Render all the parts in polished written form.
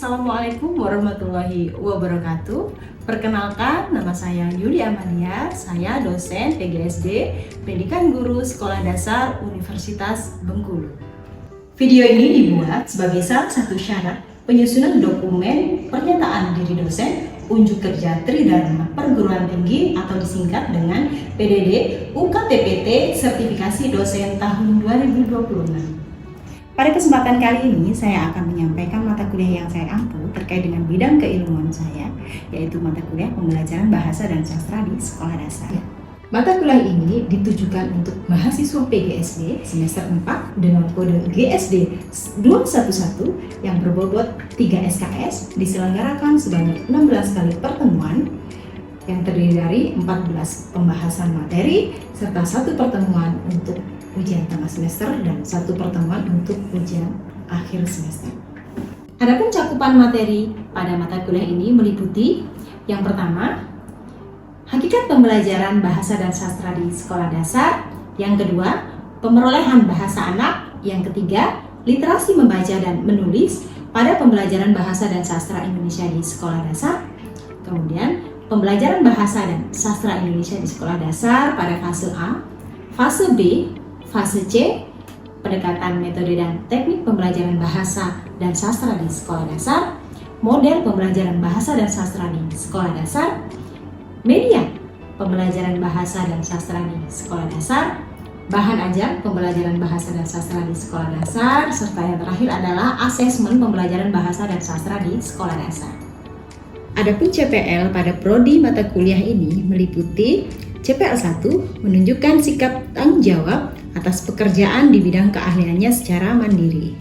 Assalamualaikum warahmatullahi wabarakatuh. Perkenalkan, nama saya Yuli Amalia. Saya dosen PGSD Pendidikan Guru Sekolah Dasar Universitas Bengkulu. Video ini dibuat sebagai salah satu syarat penyusunan dokumen pernyataan diri dosen unjuk kerja Tridharma Perguruan Tinggi atau disingkat dengan PDD UKTPT Sertifikasi Dosen tahun 2026. Pada kesempatan kali ini, saya akan menyampaikan mata kuliah yang saya ampu terkait dengan bidang keilmuan saya, yaitu mata kuliah pembelajaran bahasa dan sastra di sekolah dasar. Mata kuliah ini ditujukan untuk mahasiswa PGSD semester 4 dengan kode GSD 211 yang berbobot 3 SKS, diselenggarakan sebanyak 16 kali pertemuan yang terdiri dari 14 pembahasan materi serta 1 pertemuan untuk ujian tengah semester dan 1 pertemuan untuk ujian akhir semester. Adapun cakupan materi pada mata kuliah ini meliputi yang pertama, hakikat pembelajaran bahasa dan sastra di sekolah dasar, yang kedua, pemerolehan bahasa anak, yang ketiga, literasi membaca dan menulis pada pembelajaran bahasa dan sastra Indonesia di sekolah dasar, kemudian pembelajaran bahasa dan sastra Indonesia di sekolah dasar pada fase A, fase B, fase C, pendekatan metode dan teknik pembelajaran bahasa dan sastra di sekolah dasar, model pembelajaran bahasa dan sastra di sekolah dasar, media pembelajaran bahasa dan sastra di sekolah dasar, bahan ajar pembelajaran bahasa dan sastra di sekolah dasar, serta yang terakhir adalah asesmen pembelajaran bahasa dan sastra di sekolah dasar. Adapun CPL pada prodi mata kuliah ini meliputi CPL 1 menunjukkan sikap tanggung jawab atas pekerjaan di bidang keahliannya secara mandiri.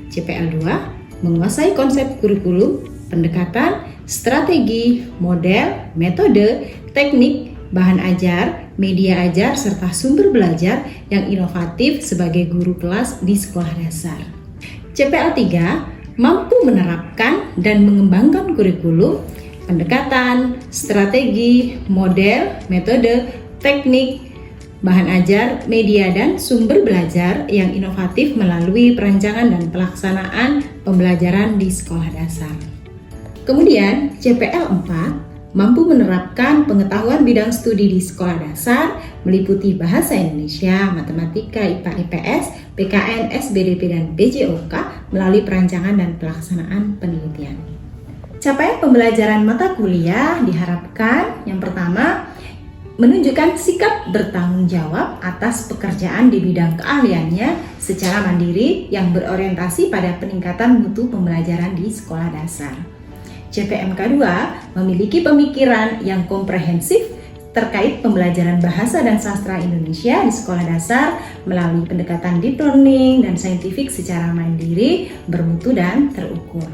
CPL 2 menguasai konsep kurikulum, pendekatan, strategi, model, metode, teknik, bahan ajar, media ajar, serta sumber belajar yang inovatif sebagai guru kelas di sekolah dasar. CPL 3 mampu menerapkan dan mengembangkan kurikulum, pendekatan, strategi, model, metode, teknik, bahan ajar, media, dan sumber belajar yang inovatif melalui perancangan dan pelaksanaan pembelajaran di sekolah dasar. Kemudian, CPL 4 mampu menerapkan pengetahuan bidang studi di sekolah dasar meliputi bahasa Indonesia, matematika, IPA, IPS, PKN, SBDP, dan BJOK melalui perancangan dan pelaksanaan penelitian. Capaian pembelajaran mata kuliah diharapkan yang pertama menunjukkan sikap bertanggung jawab atas pekerjaan di bidang keahliannya secara mandiri yang berorientasi pada peningkatan mutu pembelajaran di sekolah dasar. CPMK 2 memiliki pemikiran yang komprehensif terkait pembelajaran bahasa dan sastra Indonesia di sekolah dasar melalui pendekatan deep learning dan saintifik secara mandiri, bermutu, dan terukur.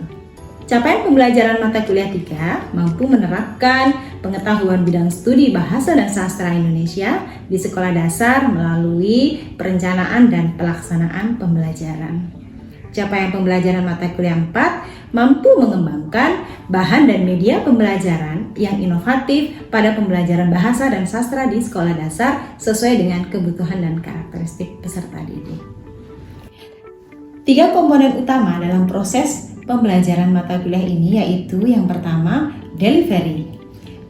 Capaian pembelajaran mata kuliah 3 mampu menerapkan pengetahuan bidang studi bahasa dan sastra Indonesia di sekolah dasar melalui perencanaan dan pelaksanaan pembelajaran. Capaian pembelajaran mata kuliah 4 mampu mengembangkan bahan dan media pembelajaran yang inovatif pada pembelajaran bahasa dan sastra di sekolah dasar sesuai dengan kebutuhan dan karakteristik peserta didik. 3 komponen utama dalam proses pembelajaran mata kuliah ini yaitu yang pertama, delivery,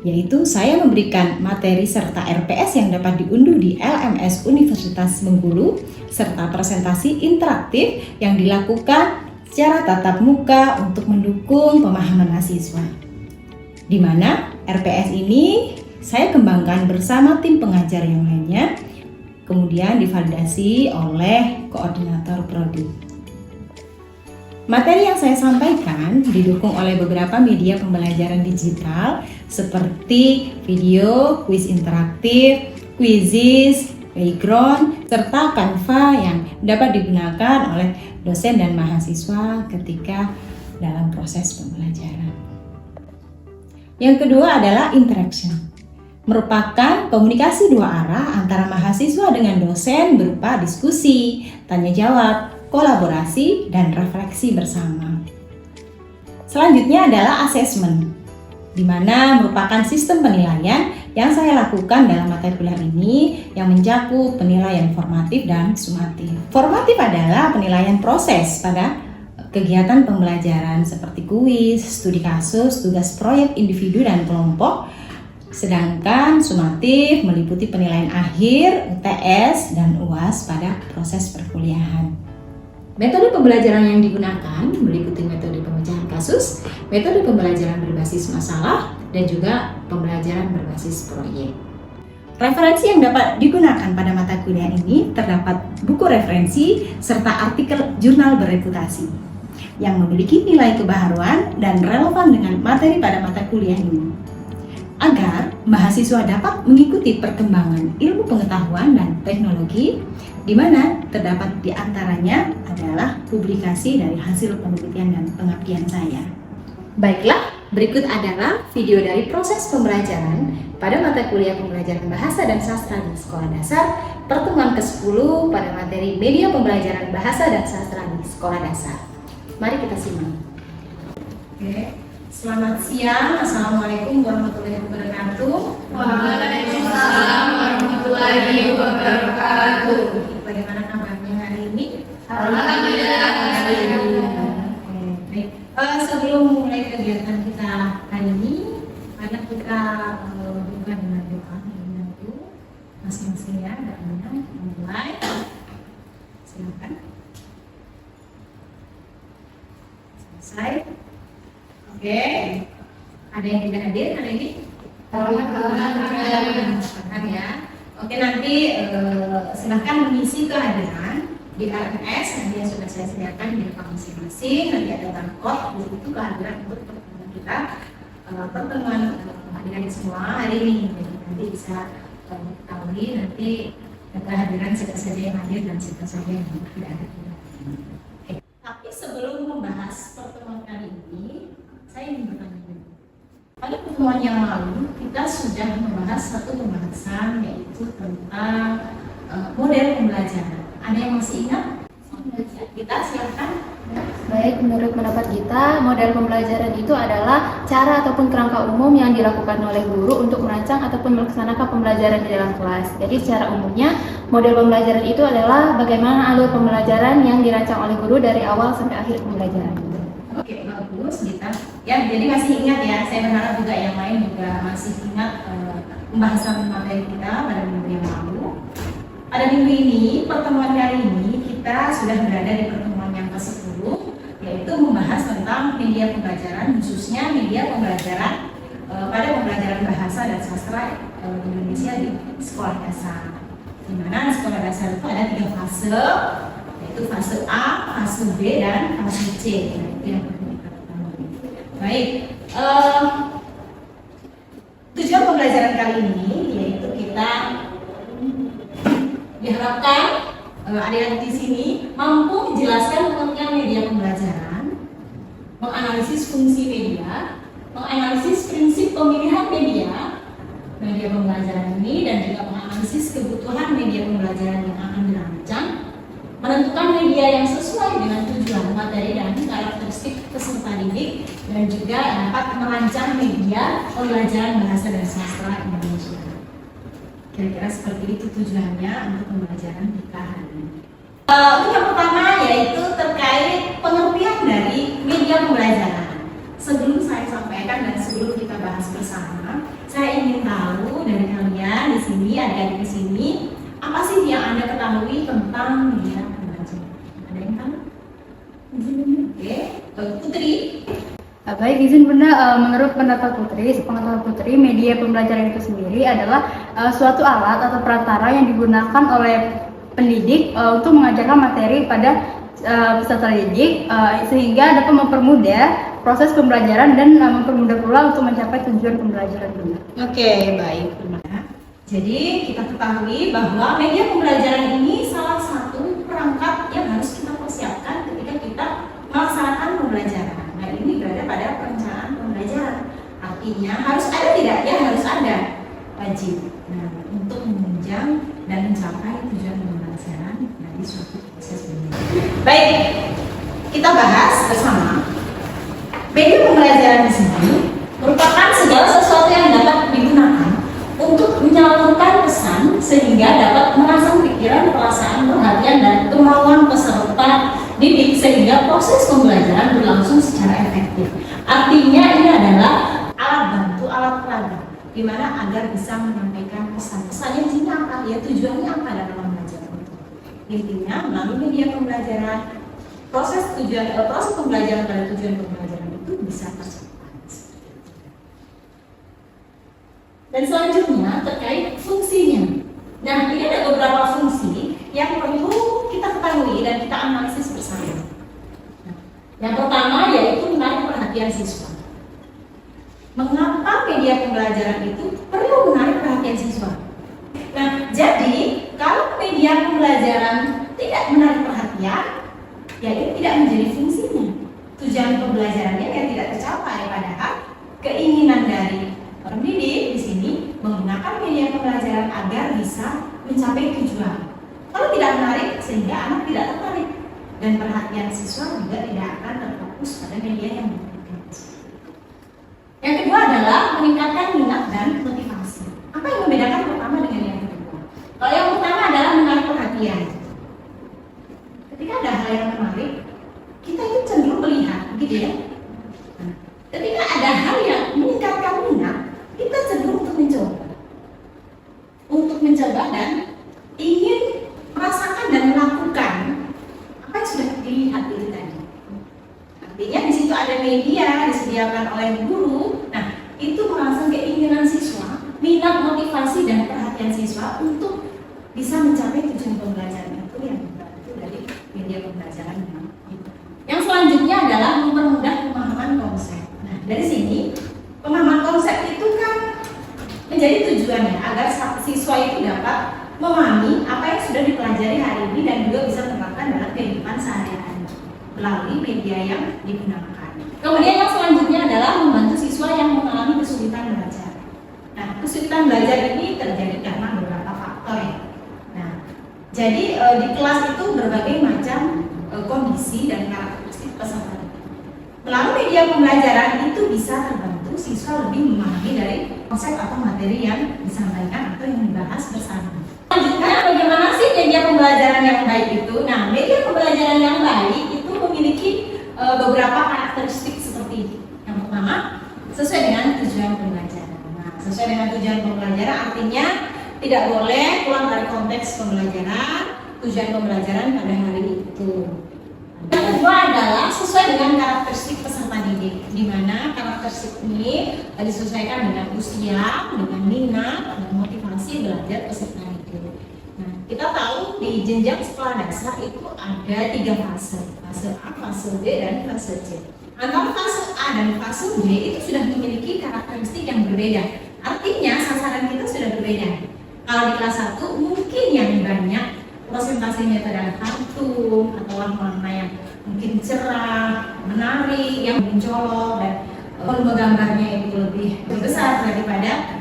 yaitu saya memberikan materi serta RPS yang dapat diunduh di LMS Universitas Bengkulu serta presentasi interaktif yang dilakukan secara tatap muka untuk mendukung pemahaman mahasiswa. Di mana RPS ini saya kembangkan bersama tim pengajar yang lainnya, kemudian divalidasi oleh koordinator prodi. Materi yang saya sampaikan didukung oleh beberapa media pembelajaran digital seperti video, kuis interaktif, quizzes, background, serta Canva yang dapat digunakan oleh dosen dan mahasiswa ketika dalam proses pembelajaran. Yang kedua adalah interaction, merupakan komunikasi 2 arah antara mahasiswa dengan dosen berupa diskusi, tanya jawab, kolaborasi, dan refleksi bersama. Selanjutnya adalah assessment, di mana merupakan sistem penilaian yang saya lakukan dalam mata kuliah ini yang mencakup penilaian formatif dan sumatif. Formatif adalah penilaian proses pada kegiatan pembelajaran seperti kuis, studi kasus, tugas proyek individu dan kelompok. Sedangkan sumatif meliputi penilaian akhir, UTS, dan UAS pada proses perkuliahan. Metode pembelajaran yang digunakan meliputi metode pemecahan kasus, metode pembelajaran berbasis masalah, dan juga pembelajaran berbasis proyek. Referensi yang dapat digunakan pada mata kuliah ini terdapat buku referensi serta artikel jurnal bereputasi yang memiliki nilai kebaharuan dan relevan dengan materi pada mata kuliah ini. Agar mahasiswa dapat mengikuti perkembangan ilmu pengetahuan dan teknologi, di mana terdapat di antaranya adalah publikasi dari hasil penelitian dan pengabdian saya. Baiklah, berikut adalah video dari proses pembelajaran pada mata kuliah pembelajaran bahasa dan sastra di sekolah dasar pertemuan ke-10 pada materi media pembelajaran bahasa dan sastra di sekolah dasar. Mari kita simak. Oke. Selamat siang, Assalamualaikum warahmatullahi wabarakatuh. Waalaikumsalam warahmatullahi wabarakatuh. Bagaimana kabarnya hari ini? Alhamdulillah. Baik. Sebelum mulai kegiatan kita hari ini, mari kita buka dengan doa dulu masing-masing ya, dan mulai. Silakan. Selesai. Oke, ada yang tidak hadir hari ini? Alhamdulillah ya. Oke, nanti silahkan mengisi kehadiran di RMS nanti yang sudah saya sediakan di depan masing-masing. Nanti ada barcode itu kehadiran untuk pertemuan kita, pertemuan hadirin semua hari ini. Jadi nanti bisa ketahui nanti kehadiran siapa saja yang hadir dan siapa saja yang tidak hadir. Oke. Tapi sebelum membahas pertemuan kali ini, saya ingin bertanya dulu. Pada pertemuan yang lalu kita sudah membahas satu pembahasan yaitu tentang model pembelajaran. Ada yang masih ingat? Kita silakan. Baik, menurut pendapat kita, model pembelajaran itu adalah cara ataupun kerangka umum yang dilakukan oleh guru untuk merancang ataupun melaksanakan pembelajaran di dalam kelas. Jadi secara umumnya, model pembelajaran itu adalah bagaimana alur pembelajaran yang dirancang oleh guru dari awal sampai akhir pembelajaran. Oke, bagus kita. Ya, jadi masih ingat ya. Saya berharap juga yang lain juga masih ingat pembahasan materi kita pada minggu yang lalu. Pada minggu ini, pertemuan kali ini kita sudah berada di pertemuan yang ke-10, yaitu membahas tentang media pembelajaran, khususnya media pembelajaran pada pembelajaran bahasa dan sastra Indonesia di sekolah dasar. Di mana sekolah dasar itu ada 3 fase, yaitu fase A, fase B, dan fase C. Itu yang perlu kita ketahui. Baik, tujuan pembelajaran kali ini yaitu kita diharapkan adik-adik di sini mampu menjelaskan pengertian media pembelajaran, menganalisis fungsi media, menganalisis prinsip pemilihan media pembelajaran ini, dan juga menganalisis kebutuhan media pembelajaran yang akan dirancang, menentukan media yang sesuai dengan tujuan materi dan karakteristik peserta didik, dan juga dapat merancang media pembelajaran bahasa dan sastra Indonesia. Kira-kira seperti itu tujuannya untuk pembelajaran kita hari ini. Untuk yang pertama yaitu terkait pengertian dari media pembelajaran. Sebelum saya sampaikan dan sebelum kita bahas bersama, saya ingin tahu dari kalian di sini, adik-adik di sini, apa sih yang Anda ketahui tentang media pembelajaran? Ada yang tahu? Oke, Putri. Baik, izin Bunda, menurut pendapat Putri, sepengetahuan Putri, media pembelajaran itu sendiri adalah suatu alat atau perantara yang digunakan oleh pendidik untuk mengajarkan materi pada peserta didik sehingga dapat mempermudah proses pembelajaran dan mempermudah pula untuk mencapai tujuan pembelajaran Bunda. Oke, baik. Jadi kita ketahui bahwa media pembelajaran ini salah satu perangkat yang harus kita persiapkan ketika kita melaksanakan pembelajaran. Nah, ini berada pada perencanaan pembelajaran. Artinya harus ada tidak? Ya harus ada, wajib. Nah, untuk menunjang dan mencapai tujuan pembelajaran dari suatu proses pembelajaran. Baik, kita bahas bersama. Media pembelajaran di sini merupakan segala sesuatu yang dapat digunakan untuk menyalurkan pesan sehingga dapat merangsang pikiran, perasaan, perhatian, dan kemauan peserta didik sehingga proses proses pembelajaran berlangsung secara efektif. Artinya ini adalah alat bantu, alat peraga, di mana agar bisa menyampaikan pesan. Pesannya di sini apa? Ya tujuannya apa dalam pembelajaran itu? Intinya melalui media pembelajaran, proses pembelajaran pada tujuan pembelajaran itu bisa tercapai. Dan selanjutnya terkait fungsinya. Nah, ini ada beberapa fungsi yang perlu kita ketahui dan kita analisis bersama. Nah, yang pertama yaitu menarik perhatian siswa. Mengapa media pembelajaran itu perlu menarik perhatian siswa? Nah, jadi kalau media pembelajaran tidak menarik perhatian, ya ini tidak menjadi fungsinya. Tujuan pembelajarannya yang tidak tercapai, padahal keinginan dari pendidik di sini menggunakan media pembelajaran agar bisa mencapai tujuan. Kalau tidak menarik, sehingga anak tidak tertarik dan perhatian siswa juga tidak akan terfokus pada media yang diberikan. Yang kedua adalah meningkatkan minat dan motivasi. Apa yang membedakan pertama dengan yang kedua? Kalau yang pertama adalah menarik perhatian. Ketika ada hal yang menarik, kita itu cenderung melihat, gitu ya. Nah, ketika ada hal yang meningkatkan minat, kita cenderung untuk mencoba dan ingin merasakan dan melakukan apa yang sudah dilihat itu tadi. Artinya di situ ada media disediakan oleh guru. Nah, itu merangsang keinginan siswa, minat, motivasi dan perhatian siswa untuk bisa mencapai tujuan pembelajaran itu yang dibantu dari media pembelajaran. Yang selanjutnya adalah mempermudah pemahaman konsep. Nah, dari sini pemahaman konsep itu kan menjadi tujuannya agar siswa itu dapat memahami apa yang sudah dipelajari hari ini dan juga bisa menerapkan dalam kehidupan sehari-hari melalui media yang digunakan. Kemudian yang selanjutnya adalah membantu siswa yang mengalami kesulitan belajar. Nah, kesulitan belajar ini terjadi karena beberapa faktor ya. Nah, jadi di kelas itu berbagai macam kondisi dan karakteristik peserta. Melalui media pembelajaran itu bisa terbantu siswa lebih memahami dari konsep atau materi yang disampaikan atau yang dibahas bersama. Selanjutnya, bagaimana sih media pembelajaran yang baik itu? Nah, media pembelajaran yang baik itu memiliki beberapa karakteristik seperti ini. Yang pertama, sesuai dengan tujuan pembelajaran. Nah, sesuai dengan tujuan pembelajaran artinya tidak boleh pulang dari konteks pembelajaran, tujuan pembelajaran pada hari itu. Yang kedua adalah sesuai dengan karakteristik peserta didik, di mana karakteristik ini disesuaikan dengan usia, dengan minat, dan motivasi belajar peserta didik. Nah, kita tahu di jenjang sekolah dasar itu ada 3 fase, fase A, fase B, dan fase C. Antara fase A dan fase B itu sudah memiliki karakteristik yang berbeda. Artinya sasaran kita sudah berbeda. Kalau di kelas 1 mungkin yang banyak presentasi metode kartun atau warna-warna yang mungkin cerah, menarik, yang mencolok dan volume gambarnya itu lebih besar daripada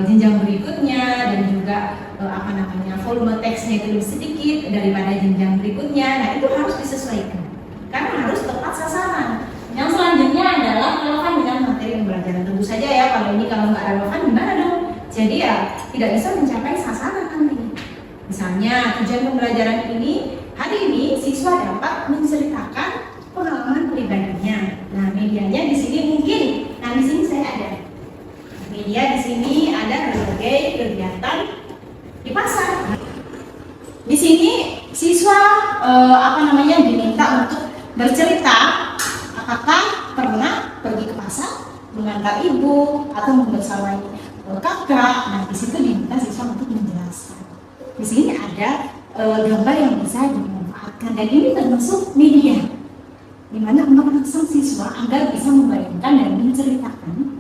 jenjang berikutnya dan juga volume teksnya itu lebih sedikit daripada jenjang berikutnya. Nah, itu harus disesuaikan karena harus tepat sasaran. Yang selanjutnya adalah relevan dengan materi pembelajaran. Tentu saja ya, kalau nggak relevan gimana dong? Jadi ya tidak bisa mencapai sasaran nanti. Misalnya tujuan pembelajaran ini, hari ini siswa dapat menceritakan pengalaman pribadinya. Nah, medianya di sini mungkin, nah di sini saya ada media, di sini ada berbagai kegiatan di pasar. Di sini siswa diminta untuk bercerita apakah pernah pergi ke pasar mengantar ibu atau membersamai kakak. Nah, di situ diminta siswa untuk menjelaskan. Di sini ada gambar yang bisa dimanfaatkan dan ini termasuk media, di mana merangsang siswa agar bisa membayangkan dan menceritakan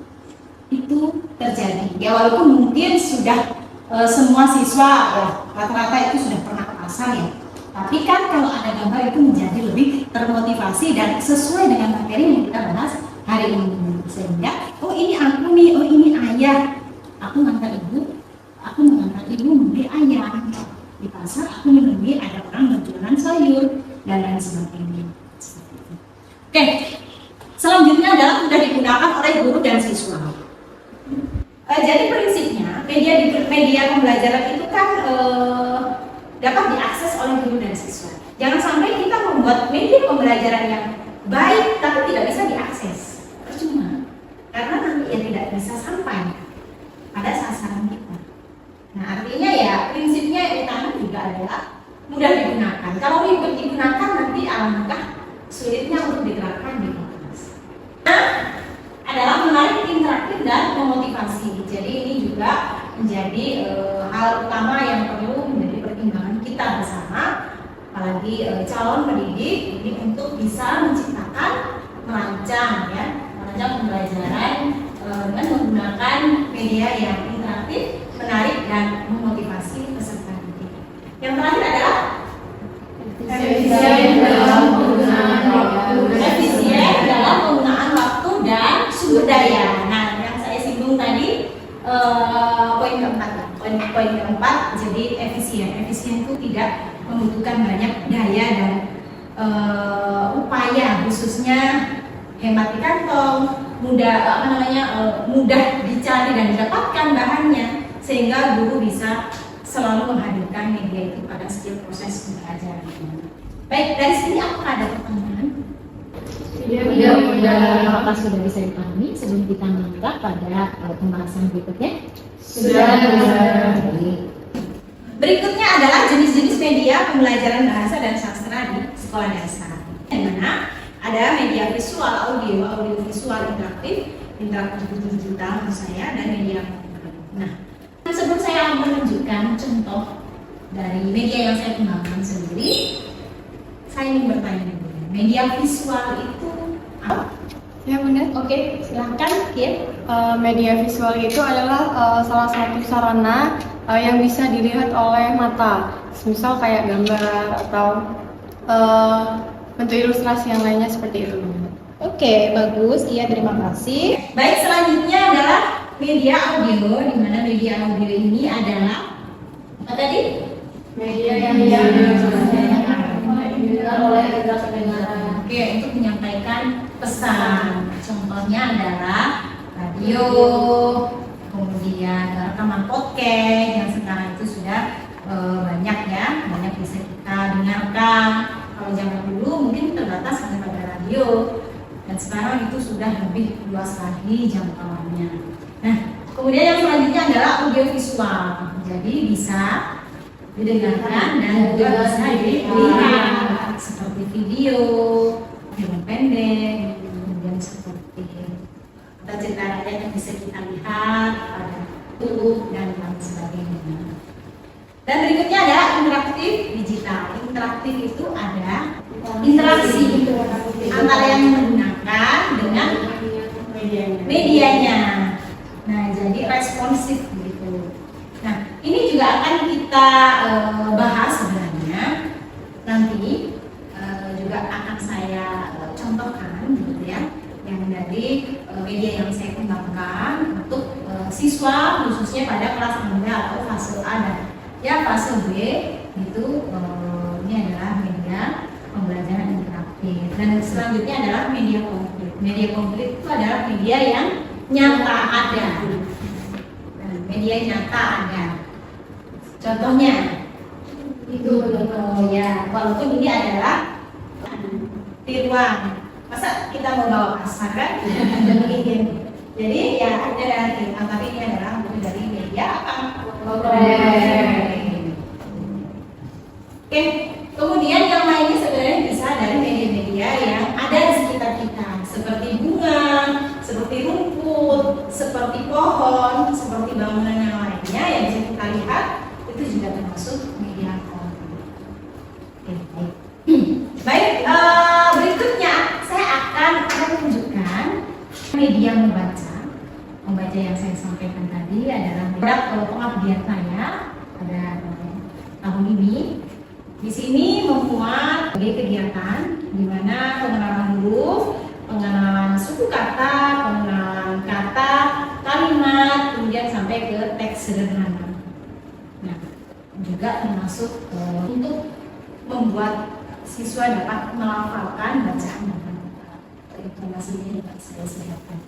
itu terjadi. Ya walaupun mungkin sudah semua siswa ya rata-rata itu sudah pernah ke pasar ya, tapi kan kalau ada gambar itu menjadi lebih termotivasi dan sesuai dengan materi yang kita bahas hari ini. Sehingga ini aku nih, ini ayah, aku mengantar ibu membeli ayam di pasar, aku menemui ada orang berjualan sayur dan lain sebagainya. Oke, selanjutnya adalah sudah digunakan oleh guru dan siswa. Jadi prinsipnya media pembelajaran itu kan dapat diakses oleh guru dan siswa. Jangan sampai kita membuat media pembelajaran yang baik tapi tidak bisa diakses, percuma, karena nanti ya tidak bisa sampai pada sasaran kita. Nah artinya ya prinsipnya yang utama juga adalah mudah digunakan. Kalau ribet digunakan nanti alangkah sulitnya untuk diterapkan di kelas. Nah adalah menarik, interaktif dan memotivasi. Jadi ini juga menjadi hal utama yang perlu menjadi pertimbangan kita bersama, apalagi calon pendidik ini untuk bisa menciptakan, merancang pembelajaran dengan menggunakan media yang interaktif, menarik dan memotivasi peserta didik. Yang terakhir adalah efisien dalam penggunaan waktu dan sumber daya. Nah, yang saya singgung tadi poin keempat, jadi efisien itu tidak membutuhkan banyak daya dan upaya, khususnya hemat di kantong, mudah dicari dan didapatkan bahannya, sehingga guru bisa selalu menghadirkan media itu pada setiap proses belajar. Baik, dari sini apakah ada pertanyaan? Apakah sudah bisa dipahami sebelum kita melangkah pada pembahasan berikutnya? Sudah. Berikutnya adalah jenis-jenis media pembelajaran bahasa dan sastra di sekolah dasar. Di mana ada media visual, audio visual, interaktif digital menurut saya, dan media konkret. Nah, sebelum saya menunjukkan contoh dari media yang saya kembangkan sendiri, saya ingin bertanya dulu. Media visual itu apa? Ya benar. Oke, silahkan Kian. Media visual itu adalah salah satu sarana yang bisa dilihat oleh mata, misal kayak gambar atau bentuk ilustrasi yang lainnya seperti itu. Oke, bagus. Iya, terima kasih. Baik, selanjutnya adalah media audio, di mana media audio ini adalah apa tadi? Media yang oleh indera pendengaran. Oke, untuk menyampaikan pesan. Contohnya adalah radio, kemudian rekaman podcast yang sekarang itu sudah banyak bisa kita dengarkan. Kalau zaman dulu mungkin terbatas hanya pada radio, dan sekarang itu sudah lebih luas lagi jangkauannya. Nah, kemudian yang selanjutnya adalah audio visual. Jadi bisa didengarkan dan juga bisa dilihat seperti video, film pendek, kemudian seperti atau cerita rakyat yang bisa kita lihat pada YouTube dan lain sebagainya. Dan berikutnya adalah interaktif digital. Interaktif itu ada interaksi antara yang menggunakan dengan medianya. Nah, jadi responsif gitu. Nah, ini juga akan kita bahas sebenarnya nanti, juga akan saya contohkan gitu ya, yang dari media yang saya kembangkan untuk siswa khususnya pada kelas rendah atau fase A dan ya fase B itu. Ini adalah media pembelajaran interaktif, dan selanjutnya adalah media konkret. Media konkret itu adalah media yang nyata ada. Media nyata ada. Contohnya itu ya, walaupun ini adalah tiruan. Masa kita mau bawa kasar kan? Jadi ya ada dari tiruan, tapi ini adalah dari media apa? Oke, kemudian yang lainnya sebenarnya bisa dari media-media yang ada di sekitar kita, seperti bunga, seperti rumput, seperti pohon, seperti bangunan yang lainnya yang bisa kita lihat, itu juga termasuk media konkret. Baik, berikutnya saya akan menunjukkan media membaca yang saya sampaikan tadi adalah pengabdian saya pada tahun ini. Di sini memuat kegiatan di mana pengenalan huruf, pengenalan suku kata, pengenalan kata, kalimat, kemudian sampai ke teks sederhana. Nah, juga termasuk untuk membuat siswa dapat melafalkan bacaan dan kata. Informasinya dapat saya sediakan.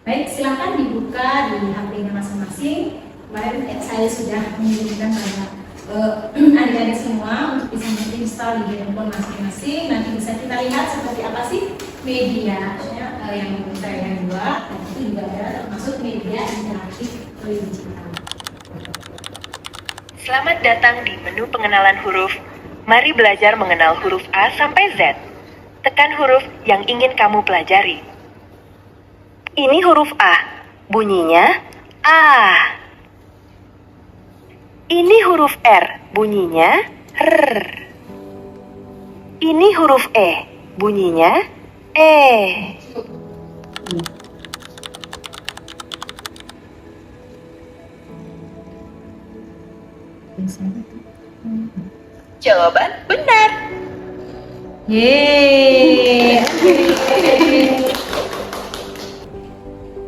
Baik, silakan dibuka di HP-nya masing-masing. Kemarin saya sudah mengirimkan pada adik-adik semua untuk bisa menginstal di handphone masing-masing. Nanti bisa kita lihat seperti apa sih media yang saya buat, dan itu juga ada termasuk media interaktif digital. Selamat datang di menu pengenalan huruf. Mari belajar mengenal huruf A sampai Z. Tekan huruf yang ingin kamu pelajari. Ini huruf A. Bunyinya A. Ini huruf R. Bunyinya R. Ini huruf E. Bunyinya E. Jawaban benar. Yeay.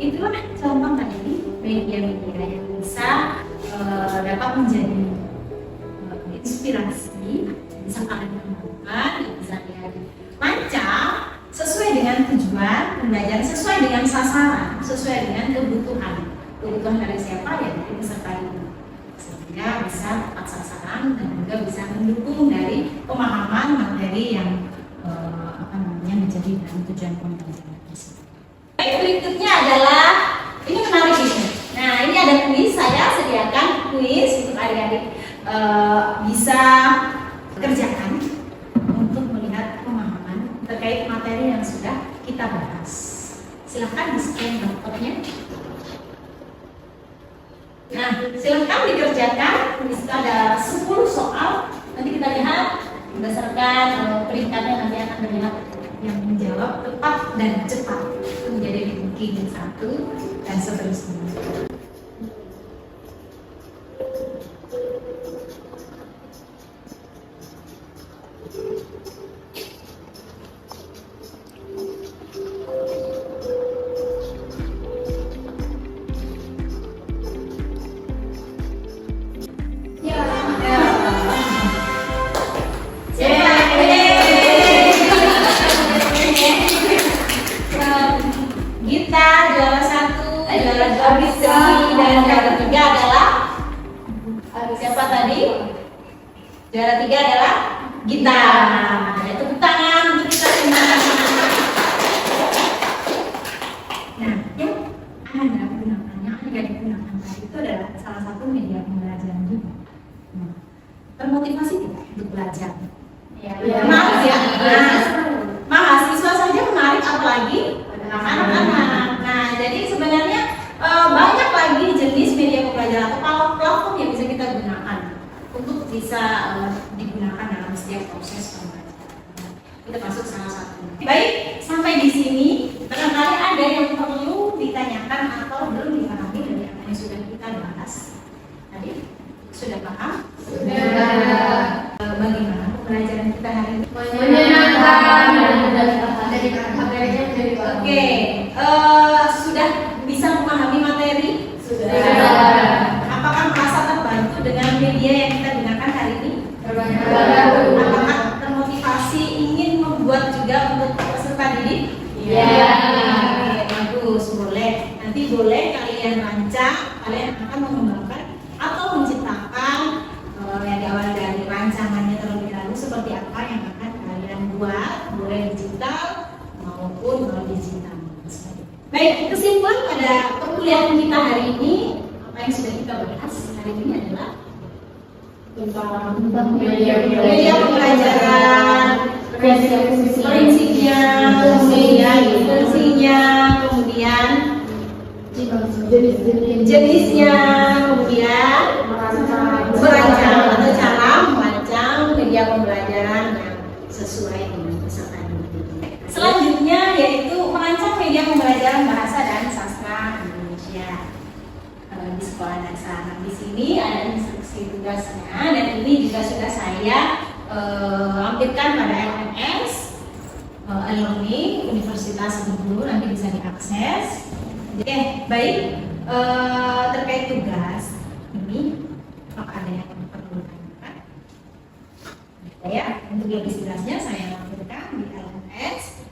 Itulah contoh tadi media-media yang bisa dapat menjadi inspirasi, bisa kalian kembangkan, bisa dirancang sesuai dengan tujuan pembelajaran, sesuai dengan sasaran, sesuai dengan kebutuhan dari siapa ya, dari peserta itu, sehingga bisa tepat sasaran dan juga bisa mendukung dari pemahaman materi yang menjadi dalam tujuan pembelajaran tersebut. Baik, berikutnya adalah ini menarik ini. Nah, ini ada kuis, saya sediakan kuis untuk adik-adik bisa kerjakan untuk melihat pemahaman terkait materi yang sudah kita bahas. Silahkan di-scan barcode-nya. Nah, silahkan dikerjakan. Kuis itu ada 10 soal. Nanti kita lihat berdasarkan peringkatnya, nanti akan terlihat yang menjawab tepat dan cepat itu menjadi ranking 1 dan seterusnya. Gita juara 1, juara 2 Fitri, dan juara 3 adalah siapa tadi? Juara 3 adalah Gita. Nah, tepuk tangan untuk kita semua. Nah, yang Anda gunakan, yang Anda digunakan tadi itu adalah salah satu media pembelajaran juga. Nah, termotivasi tidak untuk belajar? Ya. Menarik ya. Nah, mahasiswa saja menarik, apalagi anak-anak. Nah, jadi sebenarnya banyak lagi jenis media pembelajaran atau platform yang bisa kita gunakan untuk bisa digunakan dalam setiap proses pembelajaran. Kita masuk salah satunya. Baik, sampai di sini barangkali ada yang perlu ditanyakan atau belum dipahami dari apa yang sudah kita bahas. Tadi sudah paham? Sudah. Bagaimana pembelajaran kita hari ini? Menyenangkan dan Oke, sudah bisa memahami materi? Sudah. Apakah merasa terbantu dengan media yang kita gunakan hari ini? Terbantu. Apakah termotivasi ingin membuat juga untuk peserta didik? Iya. Oke, bagus, boleh. Nanti boleh kalian rancang, kalian akan mengembangkan atau menciptakan yang diawali dari rancangannya terlebih dahulu seperti apa yang akan kalian buat, boleh digital maupun non digital. Baik, kesimpulan pada perkuliahan kita hari ini, apa yang sudah kita bahas hari ini adalah tentang media pembelajaran, prinsipnya, kemudian jenisnya, kemudian merancang atau cara merancang media pembelajaran yang sesuai dengan peserta didik. Selanjutnya yaitu merancang media pembelajaran bahasa dan sastra Indonesia di sekolah dasar. Nah, di sini ada instruksi tugasnya dan ini juga sudah saya lampirkan pada LMS e-learning Universitas Bengkulu, nanti bisa diakses. Oke, baik, terkait tugas ini apakah ada yang perlu ditanyakan? Ya, untuk lebih jelasnya saya lampirkan di LMS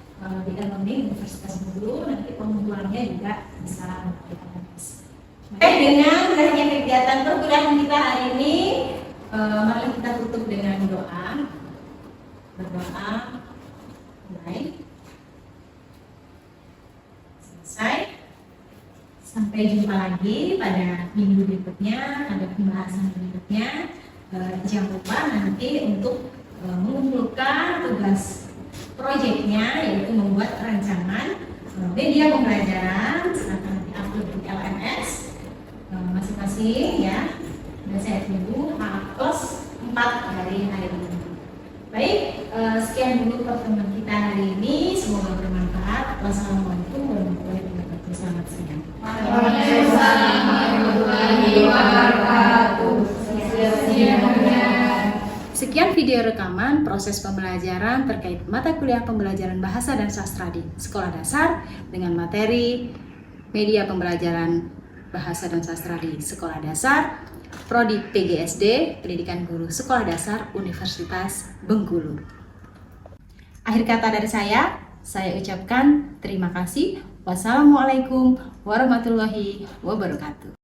di e-learning Universitas Bengkulu, nanti pengumpulannya juga bisa di LMS. Baik, dengan berakhirnya kegiatan perkuliahan kita hari ini, mari kita tutup dengan doa. Berdoa. Baik. Sampai jumpa lagi pada minggu berikutnya, pada pembahasan berikutnya. Jangan lupa nanti untuk mengumpulkan tugas proyeknya, yaitu membuat rancangan media pembelajaran, silahkan di-upload di LMS masing-masing ya. Dan saya tunggu H+4 dari hari ini. Baik, sekian dulu pertemuan kita hari ini. Semoga bermanfaat. Wassalamualaikum warahmatullahi wabarakatuh. Selamat siang. Waalaikumsalam warahmatullahi wabarakatuh. Sekian video rekaman proses pembelajaran terkait mata kuliah pembelajaran bahasa dan sastra di sekolah dasar dengan materi media pembelajaran bahasa dan sastra di sekolah dasar, Prodi PGSD, Pendidikan Guru Sekolah Dasar Universitas Bengkulu. Akhir kata dari saya ucapkan terima kasih. Wassalamualaikum warahmatullahi wabarakatuh.